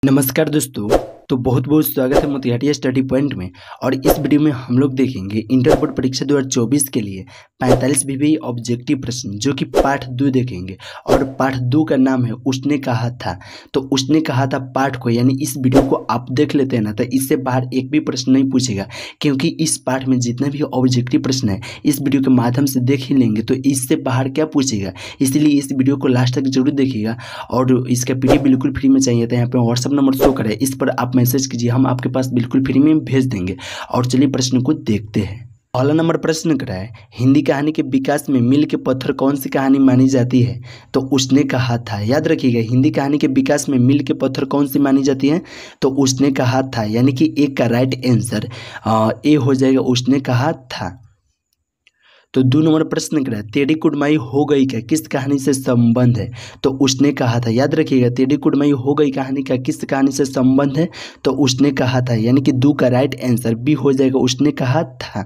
नमस्कार दोस्तों। तो बहुत बहुत स्वागत है मोतिहारी स्टडी पॉइंट में। और इस वीडियो में हम लोग देखेंगे इंटर बोर्ड परीक्षा 2024 के लिए 45 विषय ऑब्जेक्टिव प्रश्न जो कि पाठ 2 देखेंगे। और पाठ 2 का नाम है उसने कहा था। तो उसने कहा था पाठ को, यानी इस वीडियो को आप देख लेते हैं ना, तो इससे बाहर एक भी प्रश्न नहीं पूछेगा, क्योंकि इस पाठ में जितने भी ऑब्जेक्टिव प्रश्न है इस वीडियो के माध्यम से देख ही लेंगे, तो इससे बाहर क्या पूछेगा। इसलिए इस वीडियो को लास्ट तक जरूर देखिएगा। और इसका पीडीएफ बिल्कुल फ्री में चाहिए था, यहाँ पे व्हाट्सअप नंबर शो करे, इस पर आप मैसेज कीजिए, हम आपके पास बिल्कुल फ्री में भेज देंगे। और चलिए प्रश्न को देखते हैं। पहला नंबर प्रश्न करा है, हिंदी कहानी के विकास में मील के पत्थर कौन सी कहानी मानी जाती है। तो उसने कहा था, याद रखिएगा, हिंदी कहानी के विकास में मील के पत्थर कौन सी मानी जाती है। तो उसने कहा था, यानी कि एक का राइट आंसर ए हो जाएगा, उसने कहा था। तो 2 नंबर प्रश्न करा, तेरी कुड़माई हो गई क्या किस कहानी से संबंध है। तो उसने कहा था, याद रखिएगा, तेरी कुड़माई हो गई कहानी का किस कहानी से संबंध है। तो उसने कहा था, यानी कि 2 का राइट आंसर बी हो जाएगा, उसने कहा था।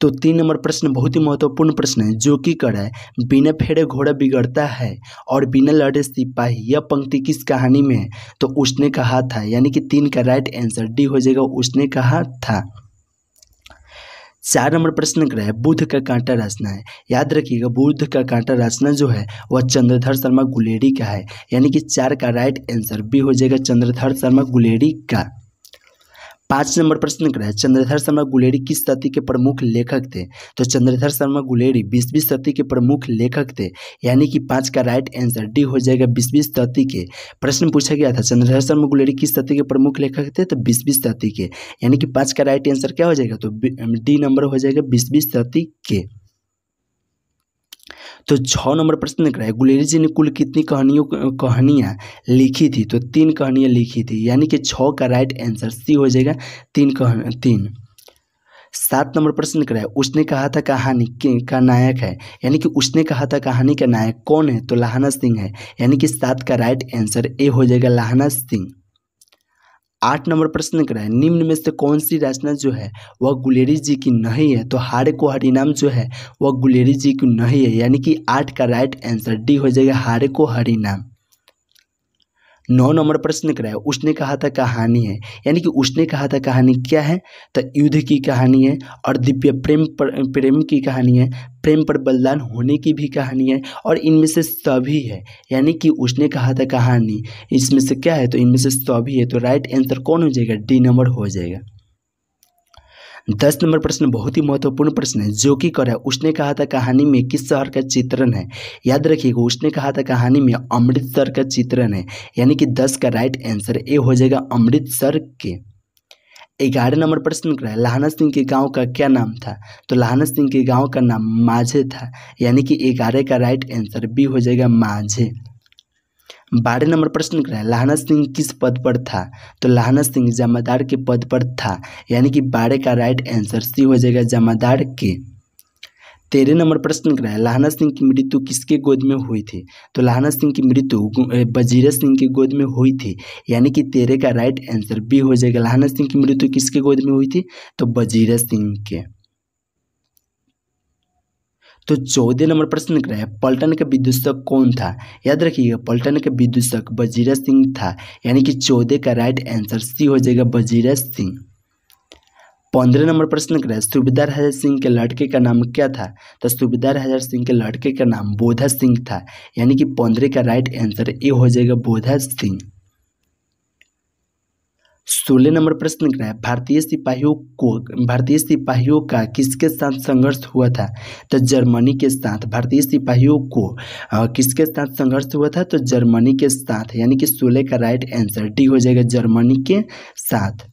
तो 3 नंबर प्रश्न बहुत ही महत्वपूर्ण प्रश्न है, जो कि करा है, बिना फेरे घोड़ा बिगड़ता है और बिना लड़े सिपाही, यह पंक्ति किस कहानी में है। तो उसने कहा था, यानी कि 3 का राइट आंसर डी हो जाएगा, उसने कहा था। 4 नंबर प्रश्न कर है, बुद्ध का कांटा रचना है। याद रखिएगा, बुद्ध का कांटा रचना जो है वह चंद्रधर शर्मा गुलेरी का है, यानी कि 4 का राइट आंसर बी हो जाएगा, चंद्रधर शर्मा गुलेरी का। 5 नंबर प्रश्न कर है, चंद्रधर शर्मा गुलेरी किस सदी के प्रमुख लेखक थे। तो चंद्रधर शर्मा गुलेरी 20वीं सदी के प्रमुख लेखक थे, यानी कि 5 का राइट आंसर डी हो जाएगा, 20वीं सदी के। प्रश्न पूछा गया था, चंद्रधर शर्मा गुलेरी किस सदी के प्रमुख लेखक थे। तो 20वीं सदी के, यानी कि 5 का राइट आंसर क्या हो जाएगा, तो डी नंबर हो जाएगा, 20वीं सदी के। तो 6 नंबर प्रश्न कराए, गुलेरी जी ने कुल कितनी कहानियाँ लिखी थी। तो 3 कहानियाँ लिखी थी, यानी कि 6 का राइट आंसर सी हो जाएगा, 3। 7 नंबर प्रश्न कराए, उसने कहा था कहानी का नायक है, यानी कि उसने कहा था कहानी का नायक कौन है। तो लाहना सिंह है, यानी कि 7 का राइट आंसर ए हो जाएगा, लाहना सिंह। 8 नंबर प्रश्न कराए, निम्न में से कौन सी रचना जो है वह गुलेरी जी की नहीं है। तो हारे को हरिनाम जो है वह गुलेरी जी की नहीं है, यानी कि 8 का राइट आंसर डी हो जाएगा, हारे को हरिनाम। 9 नंबर प्रश्न कराए, उसने कहा था कहानी है, यानी कि उसने कहा था कहानी क्या है। तो युद्ध की कहानी है, और दिव्य प्रेम की कहानी है, प्रेम पर बलिदान होने की भी कहानी है, और इनमें से सभी है, यानी कि उसने कहा था कहानी इसमें से क्या है, तो इनमें से सभी है। तो राइट आंसर कौन हो जाएगा, डी नंबर हो जाएगा। 10 नंबर प्रश्न बहुत ही महत्वपूर्ण प्रश्न है, जो कि करा, उसने कहा था कहानी में किस शहर का चित्रण है। याद रखिएगा, उसने कहा था कहानी में अमृतसर का चित्रण है, यानी कि 10 का राइट आंसर ए हो जाएगा, अमृतसर के। 11 नंबर प्रश्न करा, लाहना सिंह के गांव का क्या नाम था। तो लाहना सिंह के गांव का नाम माझे था, यानी कि 11 का राइट आंसर बी हो जाएगा, माझे। 12 नंबर प्रश्न करा, लाहना सिंह किस पद पर था। तो लाहना सिंह जमादार के पद पर था, यानी कि 12 का राइट आंसर सी हो जाएगा, जमादार के। 13 नंबर प्रश्न करा, लाहना सिंह की मृत्यु किसके गोद में हुई थी। तो लाहना सिंह की मृत्यु वजीर सिंह की गोद में हुई थी, यानी कि 13 का राइट आंसर बी हो जाएगा, लाहना सिंह की मृत्यु किसके गोद में हुई थी, तो वजीर सिंह के। तो 14 नंबर प्रश्न कराया, पलटन का विदूषक कौन था। याद रखिएगा, पलटन का विदूषक वजीर सिंह था, यानी कि 14 का राइट आंसर सी हो जाएगा, वजीर सिंह। 15 नंबर प्रश्न कराया, सूबेदार हैदर सिंह के लड़के का नाम क्या था। तो सूबेदार हैदर सिंह के लड़के का नाम बोधा सिंह था, यानी कि 15 का राइट आंसर ए हो जाएगा, बोधा सिंह। 16 नंबर प्रश्न कराया, भारतीय सिपाहियों का किसके साथ संघर्ष हुआ था। तो जर्मनी के साथ। भारतीय सिपाहियों को किसके साथ संघर्ष हुआ था। तो जर्मनी के साथ, यानी कि 16 का राइट आंसर डी हो जाएगा, जर्मनी के साथ।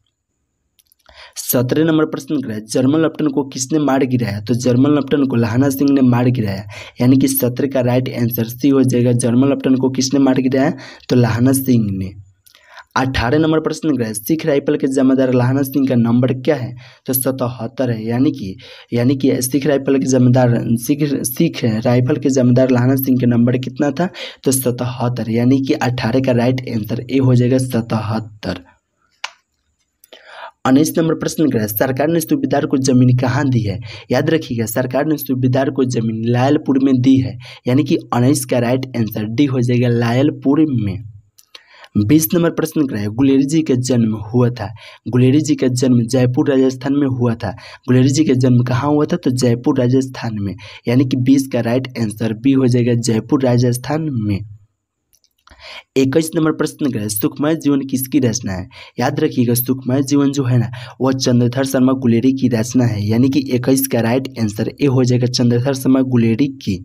17 नंबर प्रश्न कराया, जर्मन लेफ्टिनेंट को किसने मार गिराया। तो जर्मन लेफ्टिनेंट को लाहना सिंह ने मार गिराया, यानी कि 17 का राइट आंसर सी हो जाएगा, जर्मन लेफ्टिनेंट को किसने मार गिराया, तो लाहना सिंह ने। 18 नंबर प्रश्न कराया, सिख राइफल के जमादार लाहना सिंह का नंबर क्या है। तो 77 है, यानी कि सिख राइफल के जमादार लाहना सिंह का नंबर कितना था, तो 77, यानी कि 18 का राइट आंसर ए हो जाएगा, 77। 19 नंबर प्रश्न कराया, सरकार ने सूबेदार को जमीन कहाँ दी है। याद रखिएगा, सरकार ने सूबेदार को जमीन लायलपुर में दी है, यानी कि 19 का राइट आंसर डी हो जाएगा, लायलपुर में। 20 नंबर प्रश्न क्या है, गुलेरी जी का जन्म हुआ था। गुलेरी जी का जन्म जयपुर राजस्थान में हुआ था। गुलेरी जी का जन्म कहाँ हुआ था, तो जयपुर राजस्थान में, यानी कि 20 का राइट आंसर बी हो जाएगा, जयपुर राजस्थान में। 21 नंबर प्रश्न क्या है, सुखमय जीवन किसकी रचना है। याद रखिएगा सुखमय जीवन जो है ना वह चंद्रधर शर्मा गुलेरी की रचना है, यानी कि 21 का राइट आंसर ए हो जाएगा, चंद्रधर शर्मा गुलेरी की।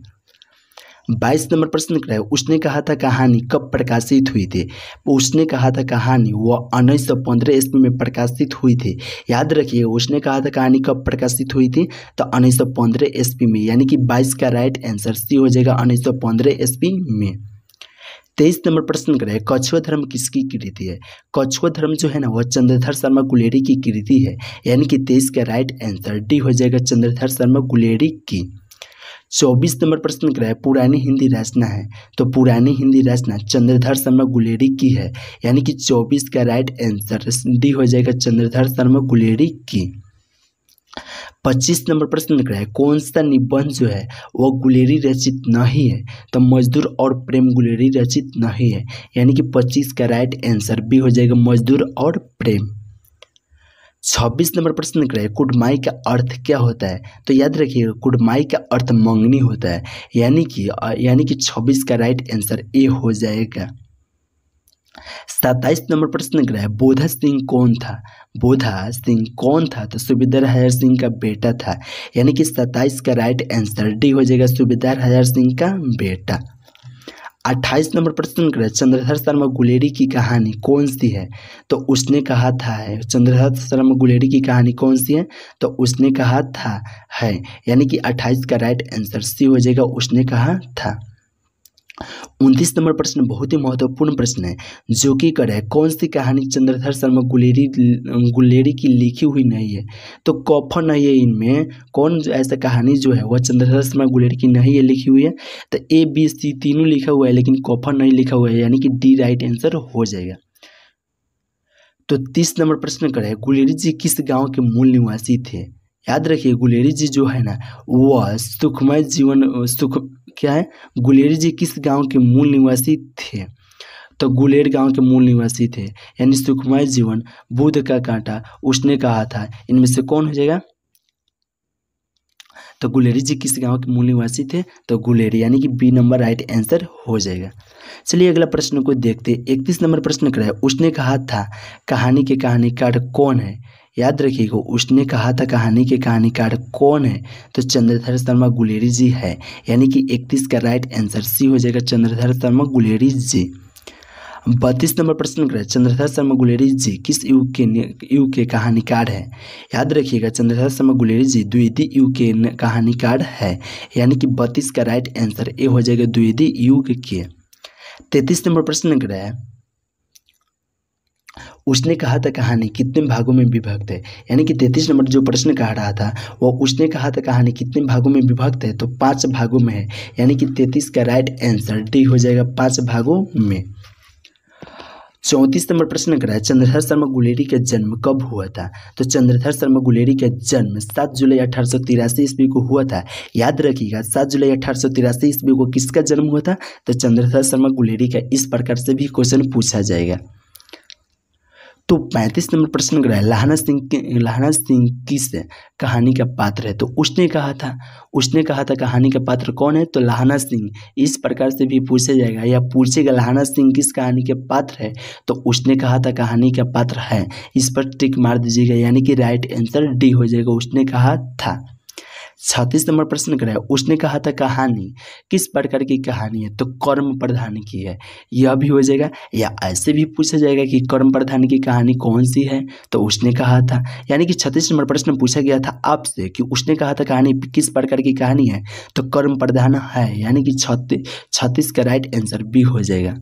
22 नंबर प्रश्न क्या है, उसने कहा था कहानी कब प्रकाशित हुई थी। उसने कहा था कहानी वह 1915 ईस्वी में प्रकाशित हुई थी। याद रखिए उसने कहा था कहानी कब प्रकाशित हुई थी, तो 1915 ईस्वी में, यानी कि 22 का राइट आंसर सी हो जाएगा, 1915 ईस्वी में। 23 नंबर प्रश्न क्या है, कछुआ धर्म किसकी कृति है। कछुआ धर्म जो है ना वह चंद्रधर शर्मा गुलेरी की कृति है, यानी कि 23 का राइट आंसर डी हो जाएगा, चंद्रधर शर्मा गुलेरी की। 24 नंबर प्रश्न क्या है, पुरानी हिंदी रचना है। तो पुरानी हिंदी रचना चंद्रधर शर्मा गुलेरी की है, यानी कि 24 का राइट आंसर डी हो जाएगा, चंद्रधर शर्मा गुलेरी की। 25 नंबर प्रश्न क्या है, कौन सा निबंध जो है वह गुलेरी रचित नहीं है। तो मजदूर और प्रेम गुलेरी रचित नहीं है, यानी कि 25 का राइट आंसर बी हो जाएगा, मजदूर और प्रेम। 26 नंबर प्रश्न क्या है, कुड़माई का अर्थ क्या होता है। तो याद रखिएगा कुड़माई का अर्थ मंगनी होता है, यानी कि 26 का राइट आंसर ए हो जाएगा। 27 नंबर प्रश्न क्या है, बोधा सिंह कौन था। बोधा सिंह कौन था, तो सूबेदार हज़ार सिंह का बेटा था, यानी कि 27 का राइट आंसर डी हो जाएगा, सूबेदार हज़ार सिंह का बेटा। 28 नंबर प्रश्न क्या है, चंद्रधर शर्मा गुलेरी की कहानी कौन सी है। तो उसने कहा था है, चंद्रधर शर्मा गुलेरी की कहानी कौन सी है, तो उसने कहा था है, यानी कि 28 का राइट आंसर सी हो जाएगा, उसने कहा था। 29 नंबर प्रश्न बहुत ही महत्वपूर्ण प्रश्न है, जो कि है कौन सी कहानी चंद्रधर शर्मा गुलेरी की लिखी हुई नहीं है। तो कॉफर नहीं है, इनमें कौन ऐसा कहानी जो है वह चंद्रधर शर्मा गुलेरी की नहीं है लिखी हुई है। तो ए बी सी तीनों लिखा हुआ है, लेकिन कॉफर नहीं लिखा हुआ है, यानी कि डी राइट आंसर हो जाएगा। तो 30 नंबर प्रश्न है, गुलेरी जी किस गाँव के मूल निवासी थे। याद रखिए गुलेरी जी जो है ना वह सुखमय जीवन क्या है, गुलेरी जी किस गांव के मूल निवासी थे। तो गुलेर गांव के मूल निवासी थे, यानी सुखमय जीवन, बुध का कांटा, उसने कहा था, इनमें से कौन हो जाएगा। तो गुलेरी जी किस गांव के मूल निवासी थे, तो गुलेरी, यानी कि बी नंबर राइट आंसर हो जाएगा। चलिए अगला प्रश्न को देखते। 31 नंबर प्रश्न क्या है, उसने कहा था कहानी के कहानीकार कौन है। याद रखिएगा उसने कहा था कहानी के कहानीकार कौन है, तो चंद्रधर शर्मा गुलेरी जी है, यानी कि 31 का राइट आंसर सी हो जाएगा, चंद्रधर शर्मा गुलेरी जी। 32 नंबर प्रश्न क्या है, चंद्रधर शर्मा गुलेरी जी किस युग के कहानीकार है। याद रखिएगा चंद्रधर शर्मा गुलेरी जी द्वितीय युग के कहानीकार है, यानी कि 32 का राइट आंसर ए हो जाएगा, द्वितीय युग के। 33 नंबर प्रश्न क्या है, उसने कहा था कहानी कितने भागों में विभक्त है। यानी कि 33 नंबर जो प्रश्न कह रहा था वो उसने कहा था कहानी कितने भागों में विभक्त है, तो 5 भागों में है, यानी कि 33 का राइट आंसर डी हो जाएगा, 5 भागों में। 34 नंबर प्रश्न क्या है, चंद्रधर शर्मा गुलेरी का जन्म कब हुआ था। तो चंद्रधर शर्मा गुलेरी का जन्म 7 जुलाई 1883 ईस्वी को हुआ था। याद रखिएगा 7 जुलाई 1883 ईस्वी को किसका जन्म हुआ था, तो चंद्रधर शर्मा गुलेरी का। इस प्रकार से भी क्वेश्चन पूछा जाएगा। तो 35 नंबर प्रश्न क्या है, लाहना सिंह किस कहानी का पात्र है। तो उसने कहा था कहानी का पात्र कौन है, तो लाहना सिंह। इस प्रकार से भी पूछा जाएगा, या पूछेगा लाहना सिंह किस कहानी के पात्र है, तो उसने कहा था कहानी का पात्र है। इस पर टिक मार दीजिएगा, यानी कि राइट आंसर डी हो जाएगा, उसने कहा था। 36 नंबर प्रश्न क्या है, उसने कहा था कहानी किस प्रकार की कहानी है, तो कर्म प्रधान की है, यह भी हो जाएगा। या ऐसे भी पूछा जाएगा कि कर्म प्रधान की कहानी कौन सी है, तो उसने कहा था। यानी कि 36 नंबर प्रश्न पूछा गया था आपसे कि उसने कहा था कहानी किस प्रकार की कहानी है, तो कर्म प्रधान है, यानी कि 36 का राइट आंसर बी हो जाएगा।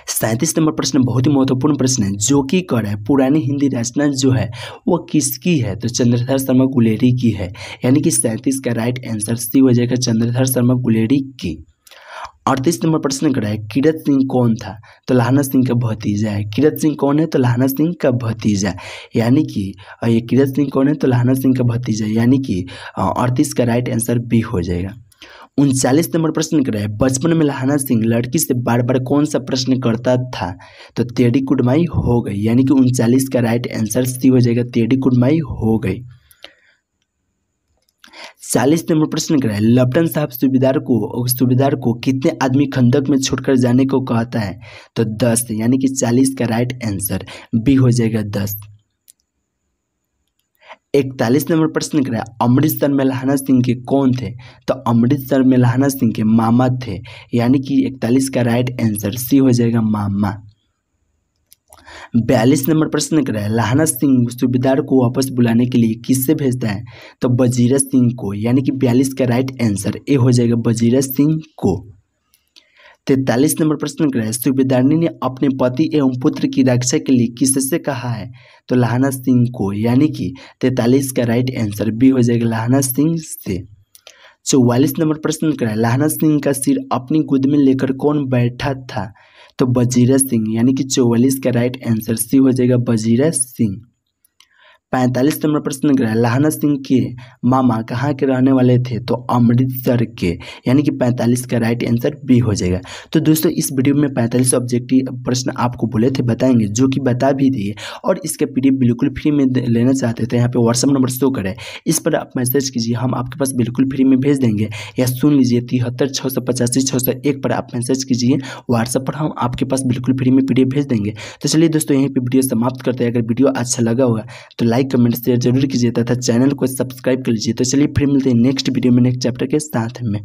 37 नंबर प्रश्न बहुत ही महत्वपूर्ण प्रश्न है, जो कि कर है पुरानी हिंदी रचना जो है वो किसकी है, तो चंद्रधर शर्मा गुलेरी की है, यानी कि 37 का राइट आंसर सी हो जाएगा, चंद्रधर शर्मा गुलेरी की। 38 नंबर प्रश्न क्या है, कीरत सिंह कौन था, तो लाहना सिंह का भतीजा है। कीरत सिंह कौन है, तो लाहना सिंह का भतीजा, यानी कि ये कीरत सिंह कौन है, तो लाहना सिंह का भतीजा, यानी कि 38 का राइट आंसर बी हो जाएगा। 39 नंबर प्रश्न कर रहा है, बचपन में लहाना सिंह लड़की से बार बार कौन सा प्रश्न करता था? तो टेढ़ी कुड़माई हो गई, यानी कि 39 का राइट आंसर सी हो जाएगा, टेढ़ी कुड़माई हो गई। 40 नंबर प्रश्न कर रहा है, लेफ्टिनेंट साहब सूबेदार को कितने आदमी खंदक में छोड़कर जाने को कहता है? तो 10, यानी कि 40 का राइट आंसर बी हो जाएगा 10। 41 नंबर प्रश्न कर रहा है, अमृतसर में लहाना सिंह के कौन थे? तो अमृतसर में लहाना सिंह के मामा थे, यानी कि 41 का राइट आंसर सी हो जाएगा मामा। 42 नंबर प्रश्न कर रहा है, लहाना सिंह सूबेदार को वापस बुलाने के लिए किससे भेजता है? तो वजीर सिंह को, यानी कि 42 का राइट आंसर ए हो जाएगा वजीर सिंह को। 43 नंबर प्रश्न कर रहा है, सूबेदारनी ने अपने पति एवं पुत्र की रक्षा के लिए किससे कहा है? तो लहाना सिंह को, यानी कि 43 का राइट आंसर बी हो जाएगा लहाना सिंह से। 44 नंबर प्रश्न कर रहा है, लहाना सिंह का सिर अपनी गोद में लेकर कौन बैठा था? तो वजीर सिंह, यानी कि 44 का राइट आंसर सी हो जाएगा वजीर सिंह। 45 नंबर प्रश्न कर रहा है, लहाना सिंह के मामा कहाँ के रहने वाले थे? तो अमृतसर के, यानी कि 45 का राइट आंसर बी हो जाएगा। तो दोस्तों इस वीडियो में 45 ऑब्जेक्टिव प्रश्न आपको बोले थे बताएंगे, जो कि बता भी दिए, और इसका PDF बिल्कुल फ्री में लेना चाहते थे, यहाँ पे व्हाट्सअप नंबर शो करे, इस पर आप मैसेज कीजिए, हम आपके पास बिल्कुल फ्री में भेज देंगे। या सुन लीजिए 73-685-601 पर आप मैसेज कीजिए व्हाट्सअप पर, हम आपके पास बिल्कुल फ्री में PDF भेज देंगे। तो चलिए दोस्तों यहीं पर वीडियो समाप्त करते हैं। अगर वीडियो अच्छा लगा होगा तो लाइक कमेंट शेयर जरूर कीजिए तथा चैनल को सब्सक्राइब कर लीजिए। तो चलिए फिर मिलते हैं नेक्स्ट वीडियो में नेक्स्ट चैप्टर के साथ में।